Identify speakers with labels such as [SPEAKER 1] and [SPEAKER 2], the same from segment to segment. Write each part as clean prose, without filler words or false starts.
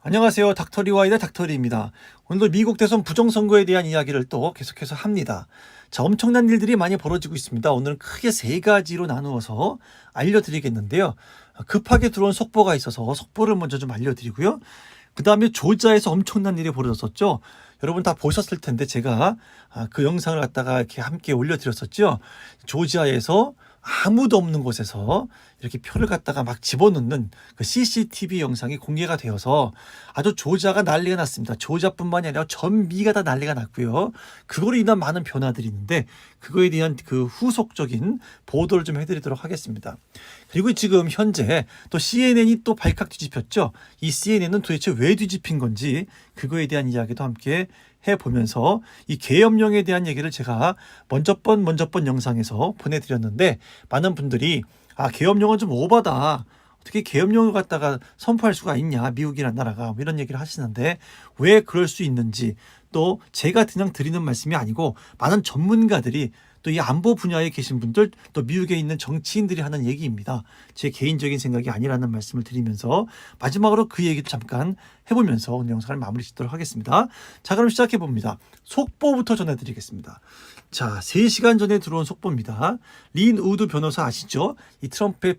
[SPEAKER 1] 안녕하세요. 닥터리와이드 닥터리입니다. 오늘도 미국 대선 부정선거에 대한 이야기를 또 계속해서 합니다. 자, 엄청난 일들이 많이 벌어지고 있습니다. 오늘은 크게 세 가지로 나누어서 알려드리겠는데요. 급하게 들어온 속보가 있어서 속보를 먼저 좀 알려드리고요. 그 다음에 조지아에서 엄청난 일이 벌어졌었죠. 여러분 다 보셨을 텐데 제가 그 영상을 갖다가 이렇게 함께 올려드렸었죠. 조지아에서 아무도 없는 곳에서 이렇게 표를 갖다가 막 집어넣는 그 CCTV 영상이 공개가 되어서 아주 조지아가 난리가 났습니다. 조지아뿐만이 아니라 전 미가 다 난리가 났고요. 그거로 인한 많은 변화들이 있는데 그거에 대한 그 후속적인 보도를 좀 해드리도록 하겠습니다. 그리고 지금 현재 또 CNN이 또 발칵 뒤집혔죠. 이 CNN은 도대체 왜 뒤집힌 건지 그거에 대한 이야기도 함께 해보면서 이 계엄령에 대한 얘기를 제가 먼저 번 영상에서 보내드렸는데 많은 분들이 계엄령은 좀 오바다. 어떻게 계엄령을 갖다가 선포할 수가 있냐. 미국이란 나라가 뭐 이런 얘기를 하시는데 왜 그럴 수 있는지 또 제가 그냥 드리는 말씀이 아니고 많은 전문가들이 또 이 안보 분야에 계신 분들 또 미국에 있는 정치인들이 하는 얘기입니다. 제 개인적인 생각이 아니라는 말씀을 드리면서 마지막으로 그 얘기를 잠깐 해보면서 오늘 영상을 마무리 짓도록 하겠습니다. 자, 그럼 시작해 봅니다. 속보부터 전해드리겠습니다. 자, 3시간 전에 들어온 속보입니다. 린 우드 변호사 아시죠? 이 트럼프의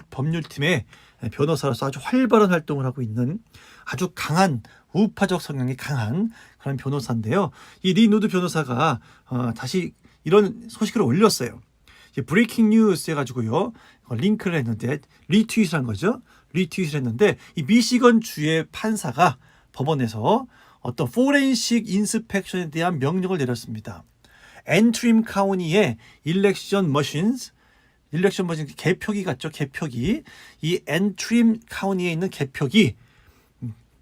[SPEAKER 1] 법률팀의 변호사로서 아주 활발한 활동을 하고 있는 아주 강한 우파적 성향이 강한 그런 변호사인데요. 이 린 우드 변호사가 다시 이런 소식을 올렸어요. 브레이킹 뉴스 해가지고요. 링크를 했는데 리트윗을 한 거죠. 리트윗을 했는데 이 미시건 주의 판사가 법원에서 어떤 포렌식 인스펙션에 대한 명령을 내렸습니다. 엔트림 카운티의 일렉션 머신 개표기 같죠. 개표기. 이 엔트림 카운티에 있는 개표기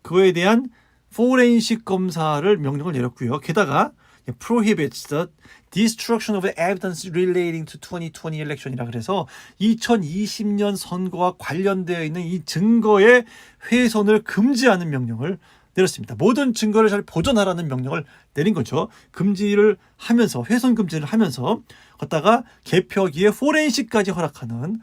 [SPEAKER 1] 그거에 대한 포렌식 검사를 명령을 내렸고요. 게다가 prohibits the destruction of evidence relating to 2020 election이라 그래서 2020년 선거와 관련되어 있는 이 증거의 훼손을 금지하는 명령을 내렸습니다. 모든 증거를 잘 보존하라는 명령을 내린 거죠. 금지를 하면서 훼손 금지를 하면서 걷다가 개표기에 포렌식까지 허락하는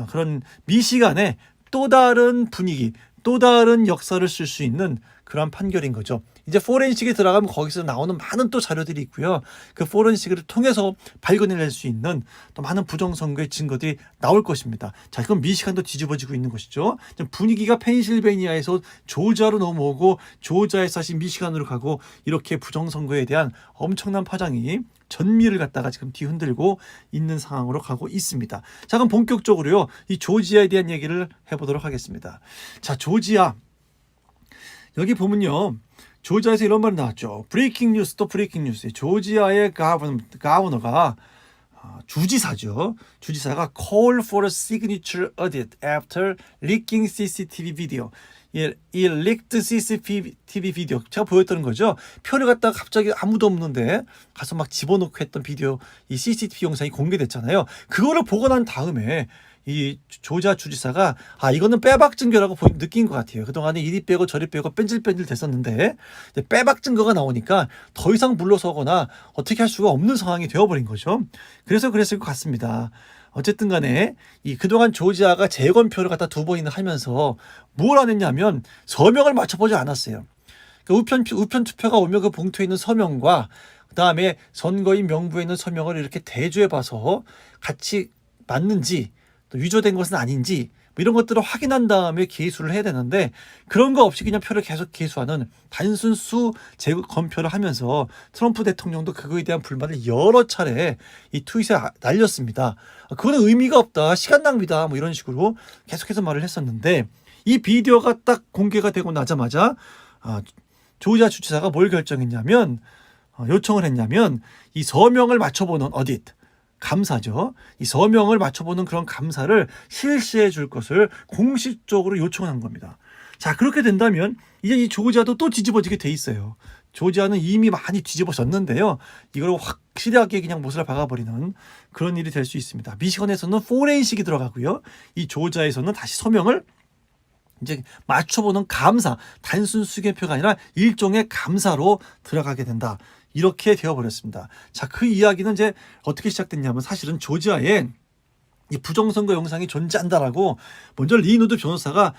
[SPEAKER 1] 그런 미시간의 또 다른 분위기, 또 다른 역사를 쓸 수 있는 그런 판결인 거죠. 이제 포렌식에 들어가면 거기서 나오는 많은 또 자료들이 있고요. 그 포렌식을 통해서 발견해낼 수 있는 또 많은 부정선거의 증거들이 나올 것입니다. 자, 그럼 미시간도 뒤집어지고 있는 것이죠. 좀 분위기가 펜실베니아에서 조지아로 넘어오고 조지아에서 다시 미시간으로 가고 이렇게 부정선거에 대한 엄청난 파장이 전미를 갖다가 지금 뒤흔들고 있는 상황으로 가고 있습니다. 자, 그럼 본격적으로요. 이 조지아에 대한 얘기를 해보도록 하겠습니다. 자, 조지아. 여기 보면요. 조지아에서 이런 말이 나왔죠. 브레이킹 뉴스 또 브레이킹 뉴스. 조지아의 가버너가 주지사죠. 주지사가 call for a signature audit after leaking CCTV video. 이 leaked CCTV 비디오 제가 보였다는 거죠. 표를 갖다가 갑자기 아무도 없는데 가서 막 집어넣고 했던 비디오 이 CCTV 영상이 공개됐잖아요. 그거를 보고 난 다음에 이 조지아 주지사가 이거는 빼박 증거라고 느낀 것 같아요. 그동안에 이리 빼고 저리 빼고 뺀질뺀질 됐었는데 빼박 증거가 나오니까 더 이상 물러서거나 어떻게 할 수가 없는 상황이 되어버린 거죠. 그래서 그랬을 것 같습니다. 어쨌든 간에 이 그동안 조지아가 재검표를 갖다 2번이나 하면서 뭘 안 했냐면 서명을 맞춰보지 않았어요. 그러니까 우편 투표가 오면 그 봉투에 있는 서명과 그 다음에 선거인 명부에 있는 서명을 이렇게 대조해봐서 같이 맞는지 또 위조된 것은 아닌지 뭐 이런 것들을 확인한 다음에 개수를 해야 되는데 그런 거 없이 그냥 표를 계속 개수하는 단순 수 재검표를 하면서 트럼프 대통령도 그거에 대한 불만을 여러 차례 이 트윗에 날렸습니다. 그거는 의미가 없다. 시간 낭비다. 뭐 이런 식으로 계속해서 말을 했었는데 이 비디오가 딱 공개가 되고 나자마자 조지아 주지사가 뭘 결정했냐면 요청을 했냐면 이 서명을 맞춰보는 어딧 감사죠. 이 서명을 맞춰보는 그런 감사를 실시해 줄 것을 공식적으로 요청한 겁니다. 자, 그렇게 된다면 이제 이 조지아도 또 뒤집어지게 돼 있어요. 조지아는 이미 많이 뒤집어졌는데요. 이걸 확실하게 그냥 못을 박아버리는 그런 일이 될 수 있습니다. 미시건에서는 포렌식이 들어가고요. 이 조지아에서는 다시 서명을 이제 맞춰보는 감사, 단순 수개표가 아니라 일종의 감사로 들어가게 된다. 이렇게 되어버렸습니다. 자, 그 이야기는 이제 어떻게 시작됐냐면 사실은 조지아에 이 부정선거 영상이 존재한다라고 먼저 린 우드 변호사가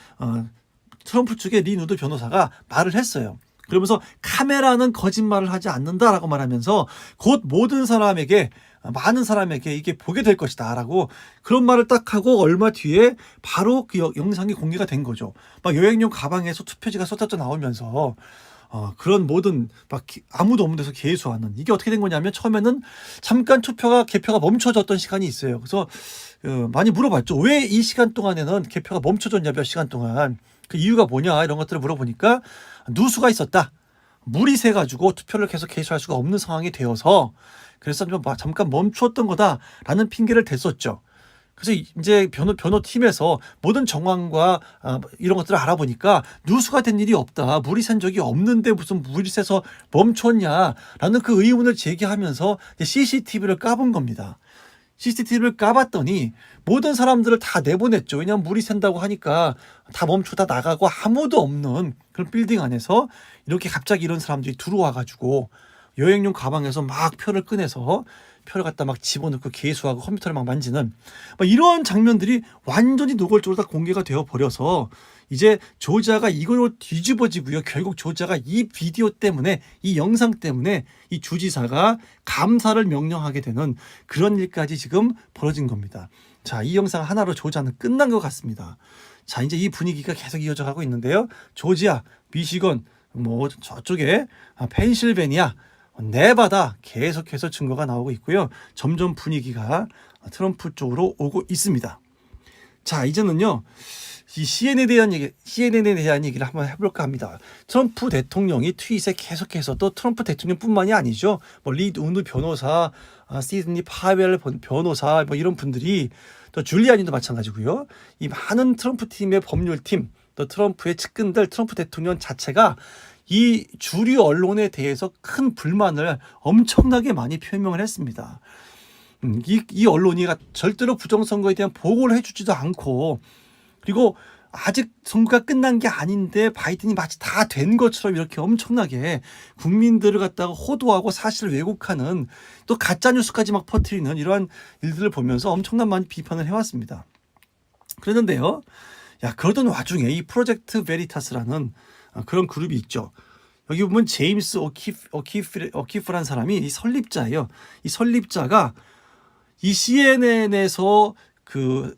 [SPEAKER 1] 트럼프 측의 리 누드 변호사가 말을 했어요. 그러면서 카메라는 거짓말을 하지 않는다라고 말하면서 곧 모든 사람에게 많은 사람에게 이게 보게 될 것이다 라고 그런 말을 딱 하고 얼마 뒤에 바로 그 영상이 공개가 된 거죠. 막 여행용 가방에서 투표지가 쏟아져 나오면서 그런 모든 막 아무도 없는 데서 개수하는 이게 어떻게 된 거냐면 처음에는 잠깐 개표가 멈춰졌던 시간이 있어요. 그래서 많이 물어봤죠. 왜 이 시간 동안에는 개표가 멈춰졌냐, 몇 시간 동안. 그 이유가 뭐냐 이런 것들을 물어보니까 누수가 있었다. 물이 새가지고 투표를 계속 개수할 수가 없는 상황이 되어서 그래서 좀 잠깐 멈추었던 거다라는 핑계를 댔었죠. 그래서 이제 변호팀에서 모든 정황과 이런 것들을 알아보니까 누수가 된 일이 없다. 물이 샌 적이 없는데 무슨 물이 새서 멈췄냐라는 그 의문을 제기하면서 CCTV를 까본 겁니다. CCTV를 까봤더니 모든 사람들을 다 내보냈죠. 왜냐하면 물이 샌다고 하니까 다 멈추다 나가고 아무도 없는 그런 빌딩 안에서 이렇게 갑자기 이런 사람들이 들어와가지고 여행용 가방에서 막 표를 꺼내서 표를 갖다 막 집어넣고 개수하고 컴퓨터를 막 만지는 이런 장면들이 완전히 노골적으로 다 공개가 되어 버려서 이제 조지아가 이걸로 뒤집어지고요. 결국 조지아가 이 비디오 때문에 이 영상 때문에 이 주지사가 감사를 명령하게 되는 그런 일까지 지금 벌어진 겁니다. 자, 이 영상 하나로 조지아는 끝난 것 같습니다. 자, 이제 이 분위기가 계속 이어져 가고 있는데요. 조지아, 미시건, 저쪽에 펜실베니아, 네바다 계속해서 증거가 나오고 있고요. 점점 분위기가 트럼프 쪽으로 오고 있습니다. 자, 이제는요. 이 CNN에 대한 얘기를 한번 해볼까 합니다. 트럼프 대통령이 트윗에 계속해서 또 트럼프 대통령뿐만이 아니죠. 리 누드 변호사, 시드니 파웰 변호사 이런 분들이 또 줄리아니도 마찬가지고요. 이 많은 트럼프 팀의 법률팀, 또 트럼프의 측근들, 트럼프 대통령 자체가 이 주류 언론에 대해서 큰 불만을 엄청나게 많이 표명을 했습니다. 이 언론이 절대로 부정선거에 대한 보고를 해주지도 않고 그리고 아직 선거가 끝난 게 아닌데 바이든이 마치 다 된 것처럼 이렇게 엄청나게 국민들을 갖다가 호도하고 사실을 왜곡하는 또 가짜뉴스까지 막 퍼뜨리는 이러한 일들을 보면서 엄청난 많이 비판을 해왔습니다. 그랬는데요. 그러던 와중에 이 프로젝트 베리타스라는 그런 그룹이 있죠. 여기 보면 제임스 오키프라는 사람이 이 설립자예요. 이 설립자가 이 CNN에서 그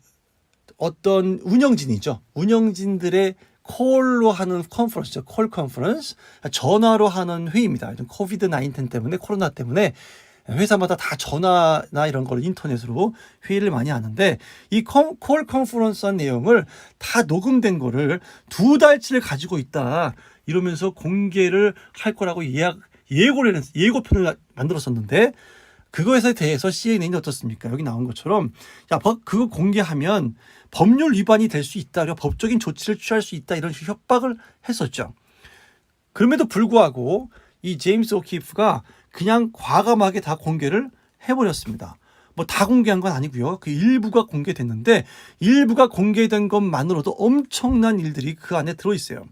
[SPEAKER 1] 어떤 운영진이죠. 운영진들의 콜로 하는 컨퍼런스죠. 콜 컨퍼런스. 전화로 하는 회의입니다. 코비드 19 때문에 코로나 때문에 회사마다 다 전화나 이런 걸 인터넷으로 회의를 많이 하는데 이 콜 컨퍼런스한 내용을 다 녹음된 거를 2달치를 가지고 있다. 이러면서 공개를 할 거라고 예고편을 만들었었는데 그것에 대해서 CNN이 어떻습니까? 여기 나온 것처럼 그거 공개하면 법률 위반이 될 수 있다. 법적인 조치를 취할 수 있다. 이런 협박을 했었죠. 그럼에도 불구하고 이 제임스 오키프가 그냥 과감하게 다 공개를 해버렸습니다. 다 공개한 건 아니고요. 그 일부가 공개됐는데 일부가 공개된 것만으로도 엄청난 일들이 그 안에 들어있어요.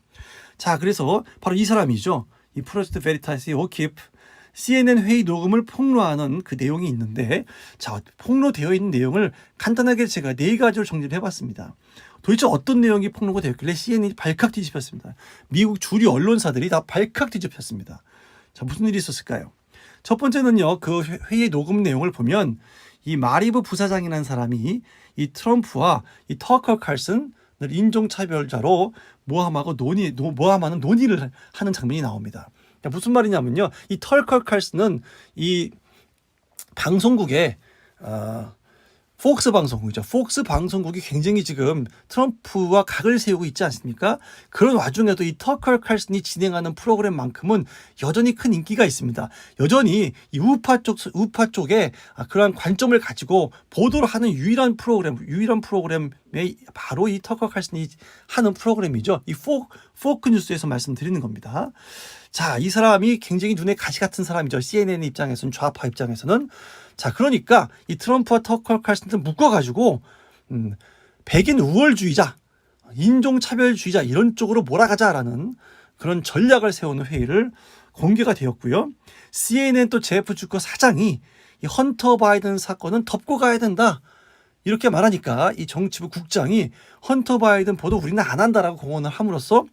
[SPEAKER 1] 자, 그래서 바로 이 사람이죠. 이 프로젝트 베리타스의 오키프. CNN 회의 녹음을 폭로하는 그 내용이 있는데 자, 폭로되어 있는 내용을 간단하게 제가 4가지로 정리를 해봤습니다. 도대체 어떤 내용이 폭로가 되었길래 CNN이 발칵 뒤집혔습니다. 미국 주류 언론사들이 다 발칵 뒤집혔습니다. 자, 무슨 일이 있었을까요? 첫 번째는요. 그 회의 녹음 내용을 보면 이 마리브 부사장이라는 사람이 이 트럼프와 이 터커 칼슨을 인종차별자로 모함하는 논의를 하는 장면이 나옵니다. 무슨 말이냐면요. 이 털커 칼슨은 이 방송국에 폭스 방송국이죠. 폭스 방송국이 굉장히 지금 트럼프와 각을 세우고 있지 않습니까? 그런 와중에도 이 터커 칼슨이 진행하는 프로그램만큼은 여전히 큰 인기가 있습니다. 여전히 이 우파 쪽에 그러한 관점을 가지고 보도를 하는 유일한 프로그램이 바로 이 터커 칼슨이 하는 프로그램이죠. 이 포크 뉴스에서 말씀드리는 겁니다. 자, 이 사람이 굉장히 눈에 가시 같은 사람이죠. CNN 입장에서는, 좌파 입장에서는. 자, 그러니까 이 트럼프와 터커 칼슨을 묶어가지고 백인 우월주의자, 인종차별주의자 이런 쪽으로 몰아가자라는 그런 전략을 세우는 회의를 공개가 되었고요. CNN 또 제프 주커 사장이 이 헌터 바이든 사건은 덮고 가야 된다. 이렇게 말하니까 이 정치부 국장이 헌터 바이든 보도 우리는 안 한다라고 공언을 함으로써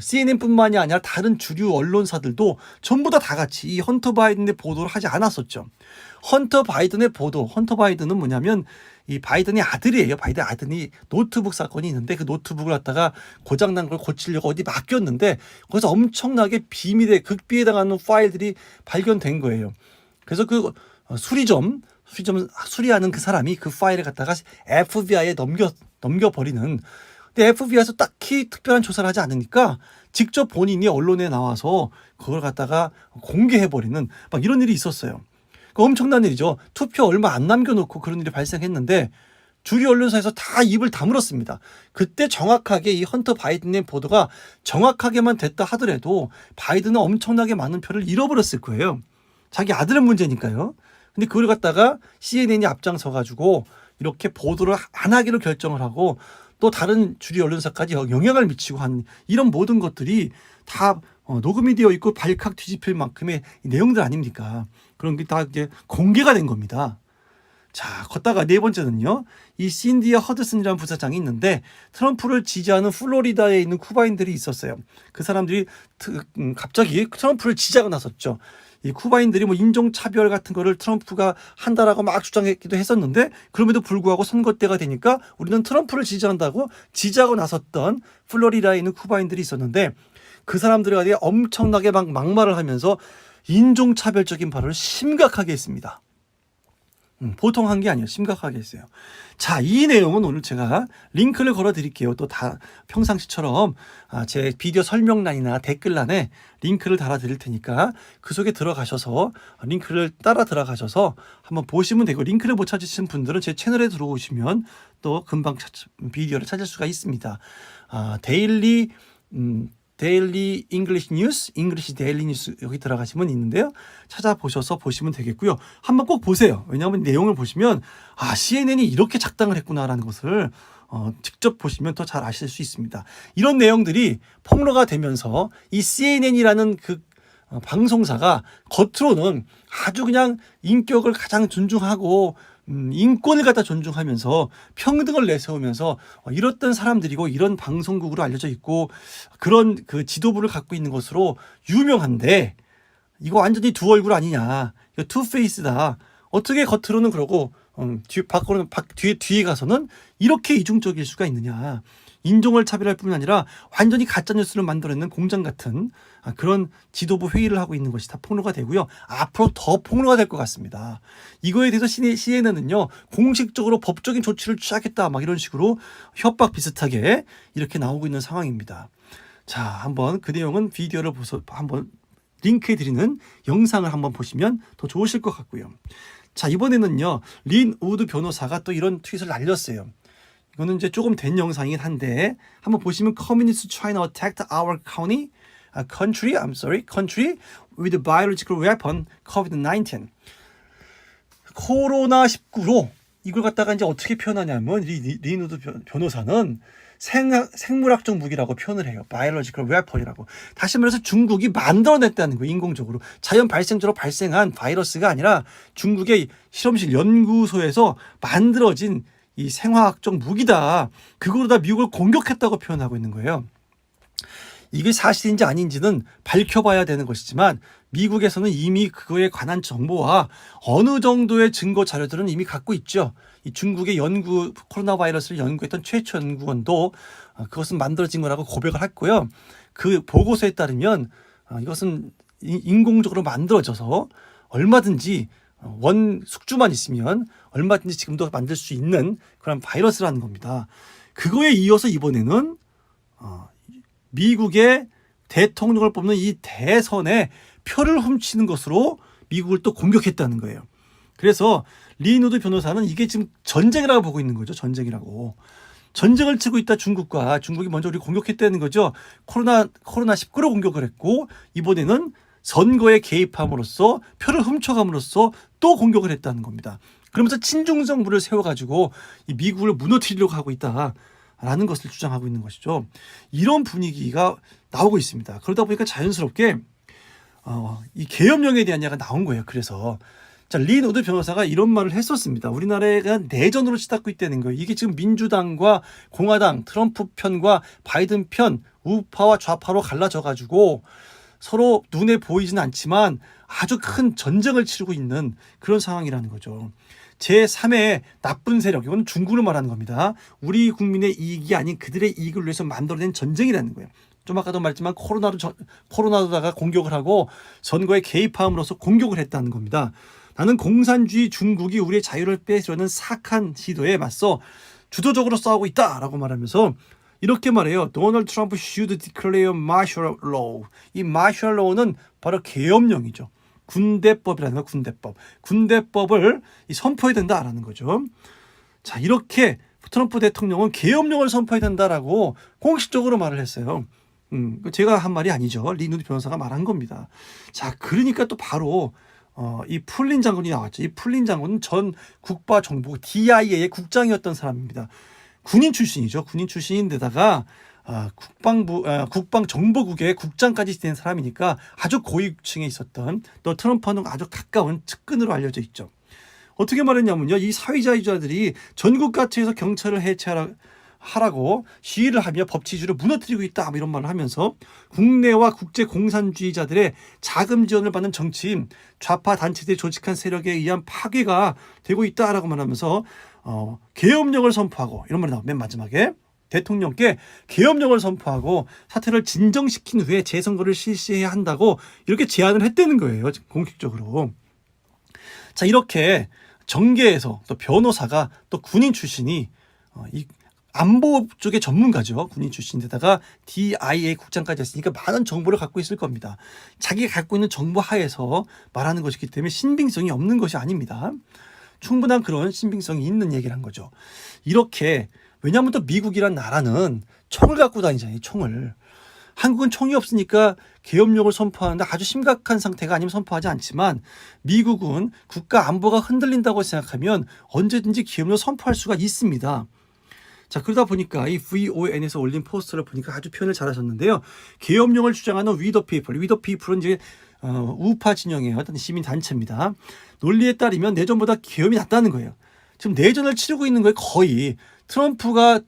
[SPEAKER 1] CNN뿐만이 아니라 다른 주류 언론사들도 전부 다 같이 이 헌터 바이든의 보도를 하지 않았었죠. 헌터 바이든의 보도, 헌터 바이든은 뭐냐면 이 바이든의 아들이에요. 바이든 아들이 노트북 사건이 있는데 그 노트북을 갖다가 고장난 걸 고치려고 어디 맡겼는데 거기서 엄청나게 비밀의 극비에 해당하는 파일들이 발견된 거예요. 그래서 그 수리점 수리하는 그 사람이 그 파일을 갖다가 FBI에 넘겨버리는. 근데 FBI에서 딱히 특별한 조사를 하지 않으니까 직접 본인이 언론에 나와서 그걸 갖다가 공개해버리는 막 이런 일이 있었어요. 엄청난 일이죠. 투표 얼마 안 남겨놓고 그런 일이 발생했는데 주류 언론사에서 다 입을 다물었습니다. 그때 정확하게 이 헌터 바이든의 보도가 정확하게만 됐다 하더라도 바이든은 엄청나게 많은 표를 잃어버렸을 거예요. 자기 아들의 문제니까요. 근데 그걸 갖다가 CNN이 앞장서가지고 이렇게 보도를 안 하기로 결정을 하고 또 다른 주류 언론사까지 영향을 미치고 한 이런 모든 것들이 다 녹음이 되어 있고 발칵 뒤집힐 만큼의 내용들 아닙니까? 그런 게 다 이제 공개가 된 겁니다. 자, 걷다가 네 번째는요. 이 신디아 허드슨이라는 부사장이 있는데 트럼프를 지지하는 플로리다에 있는 쿠바인들이 있었어요. 그 사람들이 갑자기 트럼프를 지지하고 나섰죠. 이 쿠바인들이 뭐 인종차별 같은 거를 트럼프가 한다라고 막 주장했기도 했었는데 그럼에도 불구하고 선거 때가 되니까 우리는 트럼프를 지지한다고 지지하고 나섰던 플로리다에 있는 쿠바인들이 있었는데 그 사람들에 대해 엄청나게 막 막말을 하면서 인종차별적인 발언을 심각하게 했습니다. 보통 한 게 아니에요. 심각하게 했어요. 자, 이 내용은 오늘 제가 링크를 걸어 드릴게요. 또 다 평상시처럼 제 비디오 설명란이나 댓글란에 링크를 달아 드릴 테니까 그 속에 들어가셔서 링크를 따라 들어가셔서 한번 보시면 되고, 링크를 못 찾으신 분들은 제 채널에 들어오시면 또 금방 비디오를 찾을 수가 있습니다. 데일리 잉글리시 뉴스, 잉글리시 데일리 뉴스 여기 들어가시면 있는데요. 찾아보셔서 보시면 되겠고요. 한번 꼭 보세요. 왜냐하면 내용을 보시면 CNN이 이렇게 작당을 했구나라는 것을 직접 보시면 더 잘 아실 수 있습니다. 이런 내용들이 폭로가 되면서 이 CNN이라는 그 방송사가 겉으로는 아주 그냥 인격을 가장 존중하고 인권을 갖다 존중하면서 평등을 내세우면서 이렇던 사람들이고 이런 방송국으로 알려져 있고 그런 그 지도부를 갖고 있는 것으로 유명한데 이거 완전히 두 얼굴 아니냐, 이거 투페이스다. 어떻게 겉으로는 그러고 뒤에 가서는 이렇게 이중적일 수가 있느냐. 인종을 차별할 뿐만 아니라 완전히 가짜뉴스를 만들어내는 공장 같은 그런 지도부 회의를 하고 있는 것이 다 폭로가 되고요. 앞으로 더 폭로가 될 것 같습니다. 이거에 대해서 CNN은요, 공식적으로 법적인 조치를 취하겠다 막 이런 식으로 협박 비슷하게 이렇게 나오고 있는 상황입니다. 자, 한번 그 내용은 비디오를 보서 한번 링크해 드리는 영상을 한번 보시면 더 좋으실 것 같고요. 자, 이번에는요, 린 우드 변호사가 또 이런 트윗을 날렸어요. 이거는 이제 조금 된 영상이긴 한데 한번 보시면 Communist China attacked our country with a biological weapon COVID-19. 코로나19로 이걸 갖다가 이제 어떻게 표현하냐면 린 우드 변호사는 생물학적 무기라고 표현을 해요. biological weapon이라고. 다시 말해서 중국이 만들어냈다는 거예요. 인공적으로. 자연 발생적으로 발생한 바이러스가 아니라 중국의 실험실 연구소에서 만들어진 이 생화학적 무기다. 그거로 다 미국을 공격했다고 표현하고 있는 거예요. 이게 사실인지 아닌지는 밝혀봐야 되는 것이지만 미국에서는 이미 그거에 관한 정보와 어느 정도의 증거 자료들은 이미 갖고 있죠. 이 중국의 코로나 바이러스를 연구했던 최초 연구원도 그것은 만들어진 거라고 고백을 했고요. 그 보고서에 따르면 이것은 인공적으로 만들어져서 얼마든지 원 숙주만 있으면 얼마든지 지금도 만들 수 있는 그런 바이러스라는 겁니다. 그거에 이어서 이번에는 미국의 대통령을 뽑는 이 대선에 표를 훔치는 것으로 미국을 또 공격했다는 거예요. 그래서 린 우드 변호사는 이게 지금 전쟁이라고 보고 있는 거죠. 전쟁이라고. 전쟁을 치고 있다 중국과. 중국이 먼저 우리 공격했다는 거죠. 코로나19로 공격을 했고 이번에는 선거에 개입함으로써 표를 훔쳐감으로써 또 공격을 했다는 겁니다. 그러면서 친중 정부를 세워가지고 이 미국을 무너뜨리려고 하고 있다라는 것을 주장하고 있는 것이죠. 이런 분위기가 나오고 있습니다. 그러다 보니까 자연스럽게 이 계엄령에 대한 이야기가 나온 거예요. 그래서 자, 리 노드 변호사가 이런 말을 했었습니다. 우리나라가 내전으로 치닫고 있다는 거예요. 이게 지금 민주당과 공화당, 트럼프 편과 바이든 편, 우파와 좌파로 갈라져 가지고 서로 눈에 보이지는 않지만 아주 큰 전쟁을 치르고 있는 그런 상황이라는 거죠. 제3의 나쁜 세력, 이건 중국을 말하는 겁니다. 우리 국민의 이익이 아닌 그들의 이익을 위해서 만들어낸 전쟁이라는 거예요. 좀 아까도 말했지만 코로나로다가 공격을 하고 선거에 개입함으로써 공격을 했다는 겁니다. 나는 공산주의 중국이 우리의 자유를 뺏으려는 사악한 시도에 맞서 주도적으로 싸우고 있다라고 말하면서 이렇게 말해요. 도널드 트럼프 should declare martial law. 이 martial law는 바로 계엄령이죠. 군대법이라는 거, 군대법. 군대법을 선포해야 된다라는 거죠. 자, 이렇게 트럼프 대통령은 계엄령을 선포해야 된다라고 공식적으로 말을 했어요. 제가 한 말이 아니죠. 리 노드 변호사가 말한 겁니다. 자, 그러니까 또 바로 이 풀린 장군이 나왔죠. 이 풀린 장군은 전 국가정보국 DIA의 국장이었던 사람입니다. 군인 출신이죠. 군인 출신인데다가 국방정보국의 국장까지 된 사람이니까 아주 고위층에 있었던 또 트럼프와는 아주 가까운 측근으로 알려져 있죠. 어떻게 말했냐면요. 이 사회자유자들이 전국 각지에서 경찰을 하라고 시위를 하며 법치주의를 무너뜨리고 있다, 이런 말을 하면서 국내와 국제 공산주의자들의 자금 지원을 받는 정치인 좌파 단체들이 조직한 세력에 의한 파괴가 되고 있다라고 말하면서 계엄령을 선포하고 이런 말이 나와요. 맨 마지막에 대통령께 계엄령을 선포하고 사태를 진정시킨 후에 재선거를 실시해야 한다고 이렇게 제안을 했다는 거예요. 공식적으로. 자, 이렇게 정계에서 또 변호사가 또 군인 출신이 이 안보 쪽의 전문가죠. 군인 출신인데다가 DIA 국장까지 했으니까 많은 정보를 갖고 있을 겁니다. 자기가 갖고 있는 정보 하에서 말하는 것이기 때문에 신빙성이 없는 것이 아닙니다. 충분한 그런 신빙성이 있는 얘기를 한 거죠. 이렇게, 왜냐하면 또 미국이란 나라는 총을 갖고 다니잖아요. 총을. 한국은 총이 없으니까 계엄령을 선포하는데 아주 심각한 상태가 아니면 선포하지 않지만 미국은 국가 안보가 흔들린다고 생각하면 언제든지 계엄령 선포할 수가 있습니다. 자, 그러다 보니까 이 VON에서 올린 포스터를 보니까 아주 표현을 잘하셨는데요. 계엄령을 주장하는 We the People, We the People은 이제 우파 진영의 어떤 시민 단체입니다. 논리에 따르면 내전보다 계엄이 낫다는 거예요. 지금 내전을 치르고 있는 거예요. 거의 트럼프가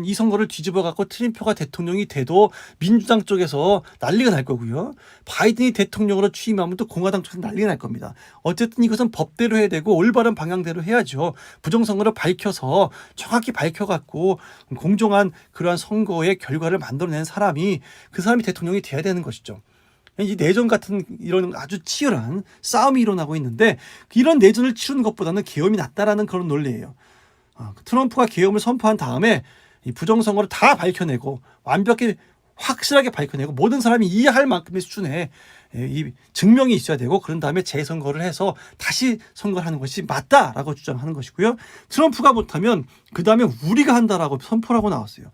[SPEAKER 1] 이 선거를 뒤집어 갖고 트럼프가 대통령이 돼도 민주당 쪽에서 난리가 날 거고요. 바이든이 대통령으로 취임하면 또 공화당 쪽에서 난리가 날 겁니다. 어쨌든 이것은 법대로 해야 되고 올바른 방향대로 해야죠. 부정선거를 밝혀서 정확히 밝혀갖고 공정한 그러한 선거의 결과를 만들어낸 사람이 그 사람이 대통령이 돼야 되는 것이죠. 이 내전 같은 이런 아주 치열한 싸움이 일어나고 있는데 이런 내전을 치르는 것보다는 계엄이 낫다라는 그런 논리예요. 트럼프가 계엄을 선포한 다음에 이 부정선거를 다 밝혀내고 완벽히 확실하게 밝혀내고 모든 사람이 이해할 만큼의 수준의 이 증명이 있어야 되고 그런 다음에 재선거를 해서 다시 선거를 하는 것이 맞다라고 주장하는 것이고요. 트럼프가 못하면 그 다음에 우리가 한다라고 선포를 하고 나왔어요.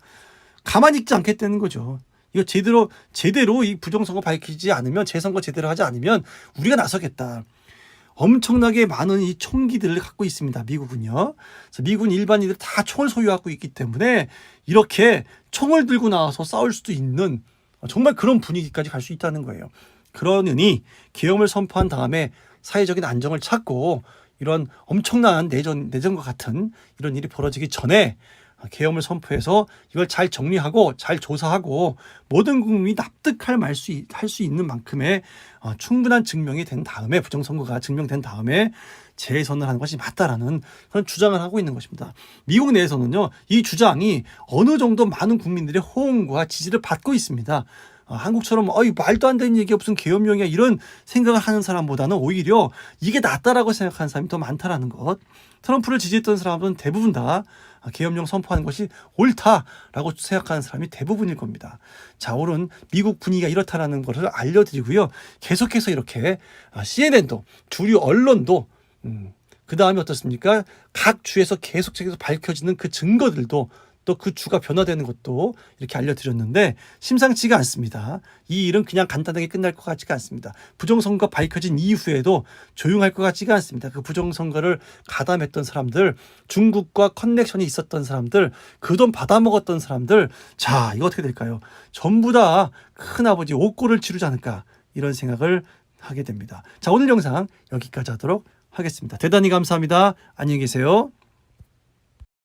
[SPEAKER 1] 가만히 있지 않겠다는 거죠. 이거 제대로 이 부정선거 밝히지 않으면 재선거 제대로 하지 않으면 우리가 나서겠다. 엄청나게 많은 이 총기들을 갖고 있습니다. 미국은요. 그래서 미군 일반인들 다 총을 소유하고 있기 때문에 이렇게 총을 들고 나와서 싸울 수도 있는 정말 그런 분위기까지 갈 수 있다는 거예요. 그러느니 계엄을 선포한 다음에 사회적인 안정을 찾고 이런 엄청난 내전과 같은 이런 일이 벌어지기 전에 계엄을 선포해서 이걸 잘 정리하고 잘 조사하고 모든 국민이 납득할 할 수 있는 만큼의 충분한 증명이 된 다음에 부정선거가 증명된 다음에 재선을 하는 것이 맞다라는 그런 주장을 하고 있는 것입니다. 미국 내에서는요, 이 주장이 어느 정도 많은 국민들의 호응과 지지를 받고 있습니다. 한국처럼 말도 안 되는 얘기가 무슨 계엄령이야 이런 생각을 하는 사람보다는 오히려 이게 낫다라고 생각하는 사람이 더 많다라는 것. 트럼프를 지지했던 사람들은 대부분 다 계엄령 선포하는 것이 옳다라고 생각하는 사람이 대부분일 겁니다. 자, 오늘 미국 분위기가 이렇다라는 것을 알려드리고요. 계속해서 이렇게 CNN도 주류 언론도 그 다음에 어떻습니까? 각 주에서 계속해서 밝혀지는 그 증거들도 또 그 주가 변화되는 것도 이렇게 알려드렸는데 심상치가 않습니다. 이 일은 그냥 간단하게 끝날 것 같지가 않습니다. 부정선거 밝혀진 이후에도 조용할 것 같지가 않습니다. 그 부정선거를 가담했던 사람들, 중국과 커넥션이 있었던 사람들, 그 돈 받아먹었던 사람들, 자, 이거 어떻게 될까요? 전부 다 큰아버지 옥고를 치르지 않을까 이런 생각을 하게 됩니다. 자, 오늘 영상 여기까지 하도록 하겠습니다. 대단히 감사합니다. 안녕히 계세요.